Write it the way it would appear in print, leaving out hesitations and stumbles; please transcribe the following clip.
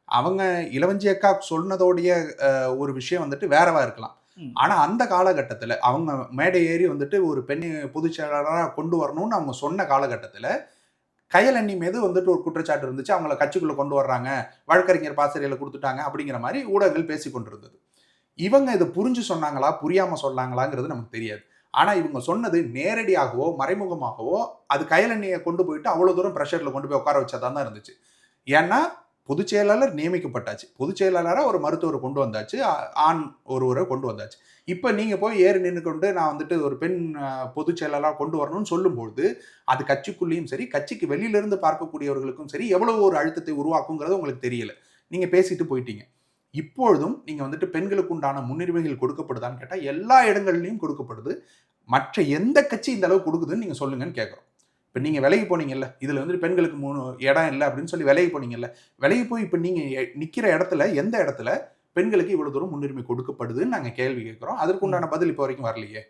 அவங்க இளவஞ்சி அக்கா சொன்னதோடைய ஒரு விஷயம் வந்துட்டு வேறவா இருக்கலாம். ஆனா அந்த காலகட்டத்துல அவங்க மேடை ஏறி வந்துட்டு ஒரு பெண் பொதுச் செயலாளரா கொண்டு வரணும்னு அவங்க சொன்ன காலகட்டத்துல கயலண்ணி மீது வந்துட்டு ஒரு குற்றச்சாட்டு இருந்துச்சு. அவங்கள கட்சிக்குள்ள கொண்டு வர்றாங்க, வழக்கறிஞர் பாசறையில குடுத்துட்டாங்க அப்படிங்கிற மாரி ஊடகங்கள் பேசிக் கொண்டிருந்தது. இவங்க இத புரிஞ்சு சொன்னாங்களா, புரியாம சொன்னாங்களாங்கிறது நமக்கு தெரியாது. ஆனா இவங்க சொன்னது நேரடியாகவோ, மறைமுகமாகவோ அது கயலண்ணிய கொண்டு போயிட்டு அவ்வளவு தூரம் பிரஷர்ல கொண்டு போய் உட்கார வச்சதா தான் இருந்துச்சு. ஏன்னா, பொதுச் செயலாளர் நியமிக்கப்பட்டாச்சு. பொதுச் செயலாளரா ஒரு மருத்துவர கொண்டு வந்தாச்சு. ஆண் ஒருவர கொண்டு வந்தாச்சு. இப்ப நீங்க போய் ஏறி நின்னுக்கொண்டு நான் வந்துட்டு ஒரு பெண் பொதுச் செயலாளரா கொண்டு வரணும்னு சொல்லும்பொழுது, அது கட்சிக்குள்ளேயும் சரி, கட்சிக்கு வெளியில இருந்து பார்க்கக்கூடியவர்களுக்கும் சரி, எவ்வளவு ஒரு அழுத்தத்தை உருவாக்குங்கிறது உங்களுக்கு தெரியல. நீங்க பேசிட்டு போயிட்டீங்க. இப்பொழுதும் நீங்க வந்துட்டு பெண்களுக்கு உண்டான முன்னுரிமைகள் கொடுக்கப்படுதான்னு கேட்டா, எல்லா இடங்கள்லயும் கொடுக்கப்படுது. மற்ற எந்த கட்சி இந்த அளவு கொடுக்குதுன்னு நீங்க சொல்லுங்கன்னு கேட்கிறோம். இப்ப நீங்க விலகி போனீங்கல்ல, இதுல வந்துட்டு பெண்களுக்கு இடம் இல்ல அப்படின்னு சொல்லி விலகி போனீங்கல்ல. விலகி போய் இப்ப நீங்க நிக்கிற இடத்துல, எந்த இடத்துல பெண்களுக்கு இவ்வளவு தூரம் முன்னுரிமை கொடுக்கப்படுதுன்னு நாங்க கேள்வி கேட்கிறோம். அதற்கு ம். உண்டான பதில் இப்ப வரைக்கும் வரலையே.